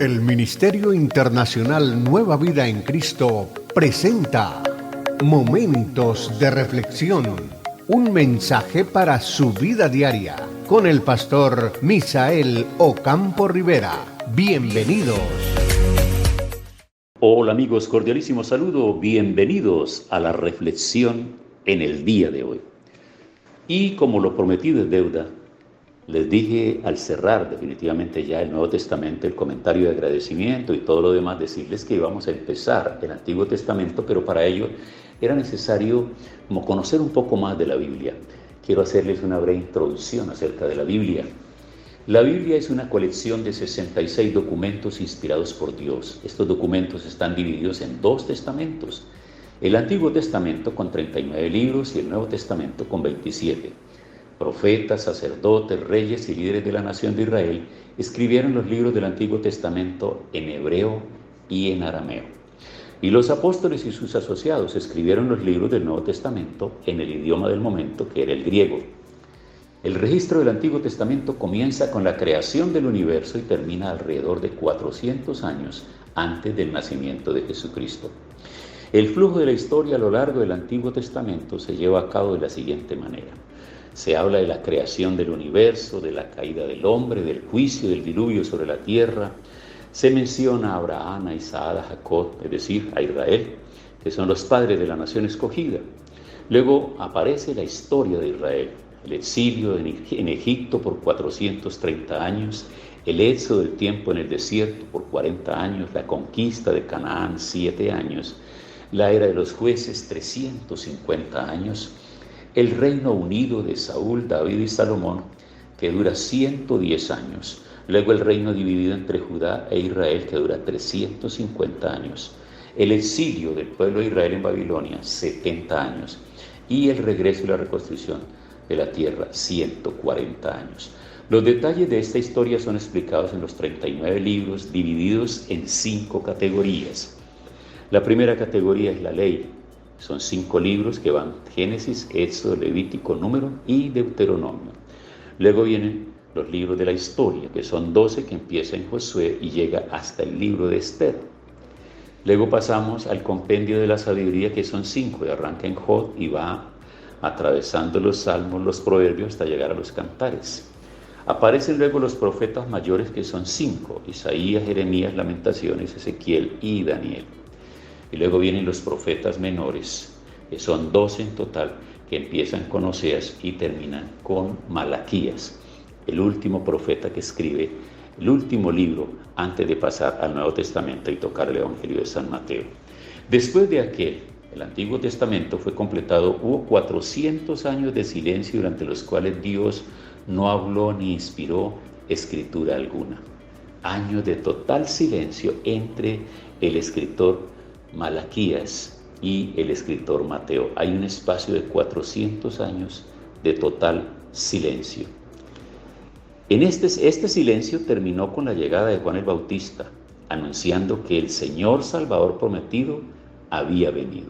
El Ministerio Internacional Nueva Vida en Cristo presenta Momentos de Reflexión, un mensaje para su vida diaria, con el pastor Misael Ocampo Rivera. Bienvenidos. Hola amigos, cordialísimo saludo, bienvenidos a la reflexión en el día de hoy. Y como lo prometido es deuda, les dije al cerrar definitivamente ya el Nuevo Testamento, el comentario de agradecimiento y todo lo demás, decirles que íbamos a empezar el Antiguo Testamento, pero para ello era necesario como conocer un poco más de la Biblia. Quiero hacerles una breve introducción acerca de la Biblia. La Biblia es una colección de 66 documentos inspirados por Dios. Estos documentos están divididos en dos testamentos. El Antiguo Testamento con 39 libros y el Nuevo Testamento con 27. Profetas, sacerdotes, reyes y líderes de la nación de Israel escribieron los libros del Antiguo Testamento en hebreo y en arameo. Y los apóstoles y sus asociados escribieron los libros del Nuevo Testamento en el idioma del momento, que era el griego. El registro del Antiguo Testamento comienza con la creación del universo y termina alrededor de 400 años antes del nacimiento de Jesucristo. El flujo de la historia a lo largo del Antiguo Testamento se lleva a cabo de la siguiente manera. Se habla de la creación del universo, de la caída del hombre, del juicio, del diluvio sobre la tierra. Se menciona a Abraham, a Isaac, a Jacob, es decir, a Israel, que son los padres de la nación escogida. Luego aparece la historia de Israel, el exilio en Egipto por 430 años, el éxodo del tiempo en el desierto por 40 años, la conquista de Canaán 7 años, la era de los jueces 350 años, el reino unido de Saúl, David y Salomón, que dura 110 años. Luego el reino dividido entre Judá e Israel, que dura 350 años. El exilio del pueblo de Israel en Babilonia, 70 años. Y el regreso y la reconstrucción de la tierra, 140 años. Los detalles de esta historia son explicados en los 39 libros, divididos en 5 categorías. La primera categoría es la ley. Son 5 libros que van Génesis, Éxodo, Levítico, Número y Deuteronomio. Luego vienen los libros de la historia, que son 12, que empieza en Josué y llega hasta el libro de Esther. Luego pasamos al compendio de la sabiduría, que son 5, y arranca en Job y va atravesando los salmos, los proverbios, hasta llegar a los cantares. Aparecen luego los profetas mayores, que son 5, Isaías, Jeremías, Lamentaciones, Ezequiel y Daniel. Y luego vienen los profetas menores, que son 12 en total, que empiezan con Oseas y terminan con Malaquías, el último profeta que escribe el último libro antes de pasar al Nuevo Testamento y tocar el Evangelio de San Mateo. Después de aquel, el Antiguo Testamento fue completado, hubo 400 años de silencio durante los cuales Dios no habló ni inspiró escritura alguna. Años de total silencio entre el escritor Malaquías y el escritor Mateo. Hay un espacio de 400 años de total silencio. En este silencio terminó con la llegada de Juan el Bautista, anunciando que el Señor Salvador prometido había venido.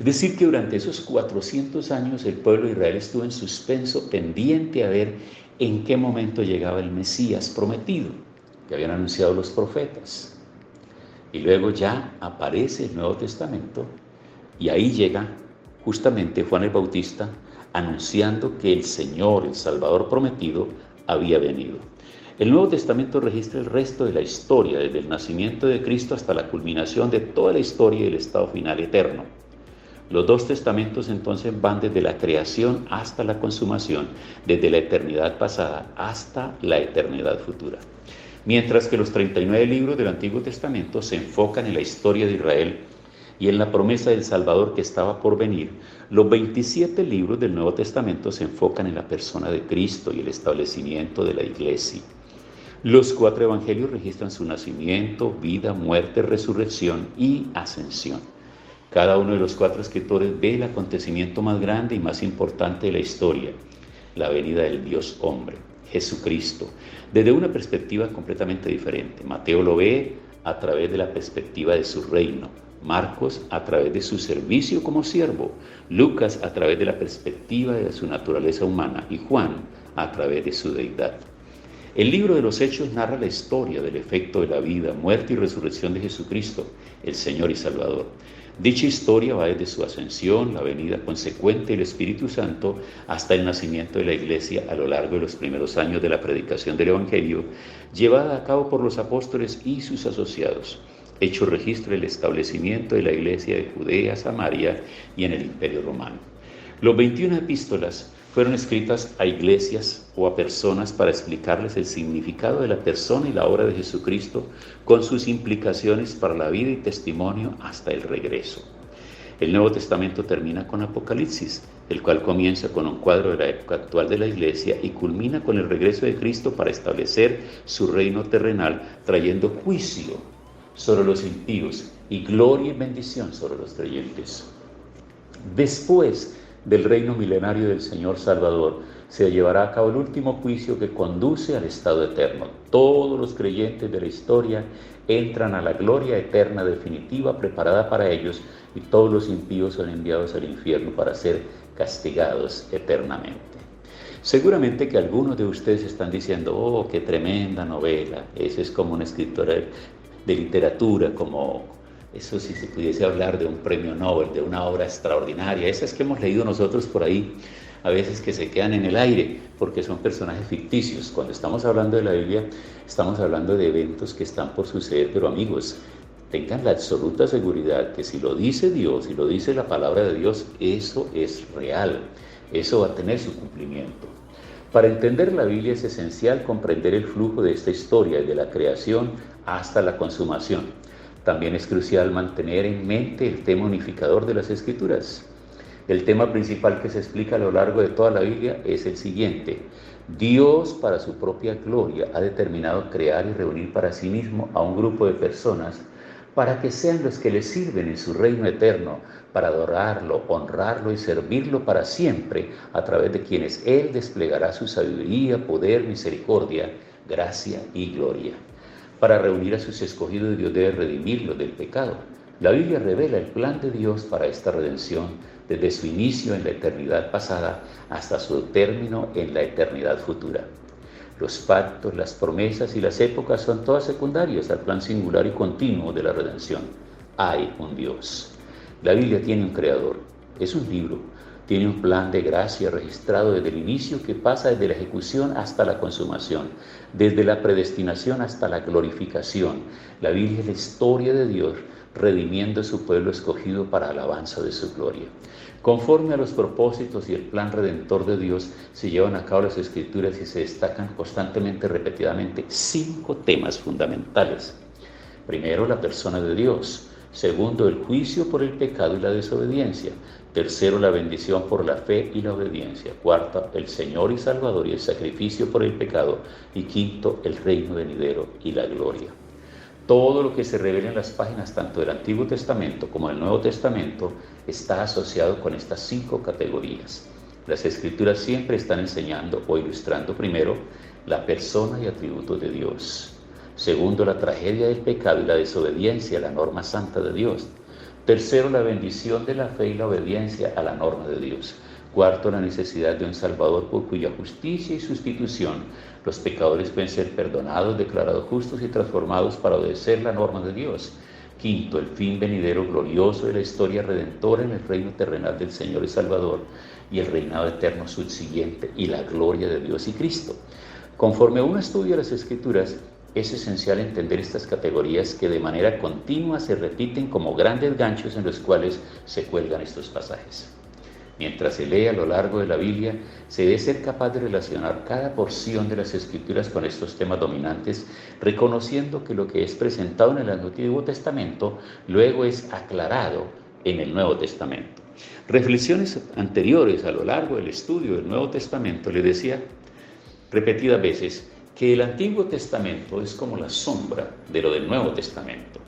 Es decir, que durante esos 400 años el pueblo de Israel estuvo en suspenso, pendiente a ver en qué momento llegaba el Mesías prometido, que habían anunciado los profetas. Y luego ya aparece el Nuevo Testamento y ahí llega justamente Juan el Bautista anunciando que el Señor, el Salvador prometido, había venido. El Nuevo Testamento registra el resto de la historia, desde el nacimiento de Cristo hasta la culminación de toda la historia y el estado final eterno. Los 2 testamentos entonces van desde la creación hasta la consumación, desde la eternidad pasada hasta la eternidad futura. Mientras que los 39 libros del Antiguo Testamento se enfocan en la historia de Israel y en la promesa del Salvador que estaba por venir, los 27 libros del Nuevo Testamento se enfocan en la persona de Cristo y el establecimiento de la Iglesia. Los 4 evangelios registran su nacimiento, vida, muerte, resurrección y ascensión. Cada uno de los 4 escritores ve el acontecimiento más grande y más importante de la historia, la venida del Dios hombre, Jesucristo, desde una perspectiva completamente diferente. Mateo lo ve a través de la perspectiva de su reino, Marcos a través de su servicio como siervo, Lucas a través de la perspectiva de su naturaleza humana y Juan a través de su deidad. El libro de los Hechos narra la historia del efecto de la vida, muerte y resurrección de Jesucristo, el Señor y Salvador. Dicha historia va desde su ascensión, la venida consecuente del Espíritu Santo, hasta el nacimiento de la Iglesia a lo largo de los primeros años de la predicación del Evangelio, llevada a cabo por los apóstoles y sus asociados. Hecho registro del establecimiento de la Iglesia de Judea, Samaria y en el Imperio Romano. Los 21 epístolas fueron escritas a iglesias o a personas para explicarles el significado de la persona y la obra de Jesucristo con sus implicaciones para la vida y testimonio hasta el regreso. El Nuevo Testamento termina con Apocalipsis, el cual comienza con un cuadro de la época actual de la Iglesia y culmina con el regreso de Cristo para establecer su reino terrenal, trayendo juicio sobre los impíos y gloria y bendición sobre los creyentes. Después del reino milenario del Señor Salvador, se llevará a cabo el último juicio que conduce al estado eterno. Todos los creyentes de la historia entran a la gloria eterna definitiva preparada para ellos, y todos los impíos son enviados al infierno para ser castigados eternamente. Seguramente que algunos de ustedes están diciendo: oh, qué tremenda novela, ese es como una escritora de literatura, como eso, si se pudiese hablar de un premio Nobel, de una obra extraordinaria, esas que hemos leído nosotros por ahí, a veces que se quedan en el aire, porque son personajes ficticios. Cuando estamos hablando de la Biblia, estamos hablando de eventos que están por suceder, pero amigos, tengan la absoluta seguridad que si lo dice Dios, si lo dice la palabra de Dios, eso es real, eso va a tener su cumplimiento. Para entender la Biblia es esencial comprender el flujo de esta historia, desde la creación hasta la consumación. También es crucial mantener en mente el tema unificador de las Escrituras. El tema principal que se explica a lo largo de toda la Biblia es el siguiente: Dios, para su propia gloria, ha determinado crear y reunir para sí mismo a un grupo de personas para que sean los que le sirven en su reino eterno, para adorarlo, honrarlo y servirlo para siempre, a través de quienes Él desplegará su sabiduría, poder, misericordia, gracia y gloria. Para reunir a sus escogidos, Dios debe redimirlos del pecado. La Biblia revela el plan de Dios para esta redención, desde su inicio en la eternidad pasada hasta su término en la eternidad futura. Los pactos, las promesas y las épocas son todas secundarias al plan singular y continuo de la redención. Hay un Dios. La Biblia tiene un creador. Es un libro. Tiene un plan de gracia registrado desde el inicio que pasa desde la ejecución hasta la consumación, desde la predestinación hasta la glorificación. La Biblia es la historia de Dios redimiendo a su pueblo escogido para alabanza de su gloria. Conforme a los propósitos y el plan redentor de Dios, se llevan a cabo las Escrituras y se destacan constantemente, repetidamente, 5 temas fundamentales. Primero, la persona de Dios. Segundo, el juicio por el pecado y la desobediencia. Tercero, la bendición por la fe y la obediencia. Cuarto, el Señor y Salvador y el sacrificio por el pecado. Y quinto, el reino venidero y la gloria. Todo lo que se revela en las páginas tanto del Antiguo Testamento como del Nuevo Testamento está asociado con estas 5 categorías. Las Escrituras siempre están enseñando o ilustrando, primero, la persona y atributos de Dios. Segundo, la tragedia del pecado y la desobediencia a la norma santa de Dios. Tercero, la bendición de la fe y la obediencia a la norma de Dios. Cuarto, la necesidad de un Salvador por cuya justicia y sustitución los pecadores pueden ser perdonados, declarados justos y transformados para obedecer la norma de Dios. Quinto, el fin venidero glorioso de la historia redentora en el reino terrenal del Señor y Salvador y el reinado eterno subsiguiente y la gloria de Dios y Cristo. Conforme uno estudia las Escrituras, es esencial entender estas categorías que de manera continua se repiten como grandes ganchos en los cuales se cuelgan estos pasajes. Mientras se lee a lo largo de la Biblia, se debe ser capaz de relacionar cada porción de las Escrituras con estos temas dominantes, reconociendo que lo que es presentado en el Antiguo Testamento luego es aclarado en el Nuevo Testamento. Reflexiones anteriores a lo largo del estudio del Nuevo Testamento le decía repetidas veces que el Antiguo Testamento es como la sombra de lo del Nuevo Testamento.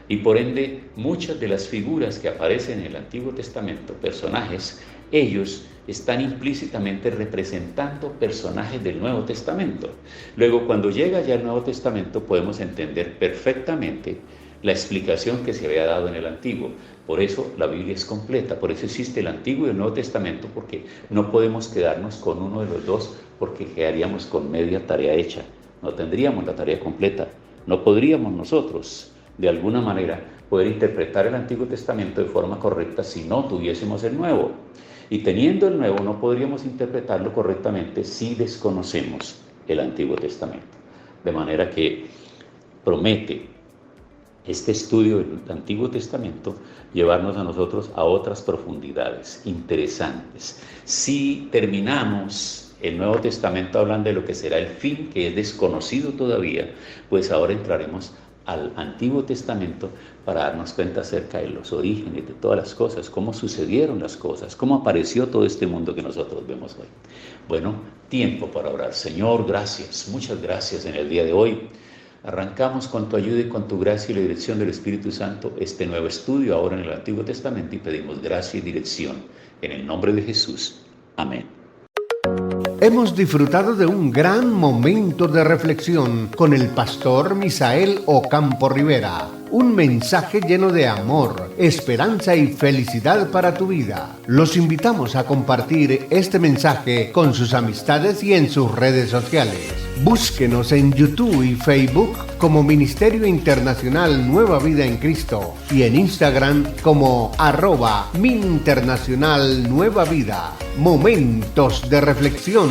Y por ende, muchas de las figuras que aparecen en el Antiguo Testamento, personajes, ellos están implícitamente representando personajes del Nuevo Testamento. Luego, cuando llega ya el Nuevo Testamento, podemos entender perfectamente la explicación que se había dado en el Antiguo. Por eso la Biblia es completa, por eso existe el Antiguo y el Nuevo Testamento, porque no podemos quedarnos con uno de los dos, porque quedaríamos con media tarea hecha. no tendríamos la tarea completa, no podríamos nosotros de alguna manera poder interpretar el Antiguo Testamento de forma correcta si no tuviésemos el Nuevo. Y teniendo el Nuevo no podríamos interpretarlo correctamente si desconocemos el Antiguo Testamento. De manera que promete este estudio del Antiguo Testamento llevarnos a nosotros a otras profundidades interesantes. Si terminamos el Nuevo Testamento hablando de lo que será el fin, que es desconocido todavía, pues ahora entraremos al Antiguo Testamento para darnos cuenta acerca de los orígenes de todas las cosas, cómo sucedieron las cosas, cómo apareció todo este mundo que nosotros vemos hoy. Bueno, tiempo para orar. Señor, gracias, muchas gracias en el día de hoy. Arrancamos con tu ayuda y con tu gracia y la dirección del Espíritu Santo este nuevo estudio ahora en el Antiguo Testamento y pedimos gracia y dirección en el nombre de Jesús. Amén. Hemos disfrutado de un gran momento de reflexión con el pastor Misael Ocampo Rivera. Un mensaje lleno de amor, esperanza y felicidad para tu vida. Los invitamos a compartir este mensaje con sus amistades y en sus redes sociales. Búsquenos en YouTube y Facebook como Ministerio Internacional Nueva Vida en Cristo y en Instagram como @MinInternacional Nueva Vida. Momentos de reflexión.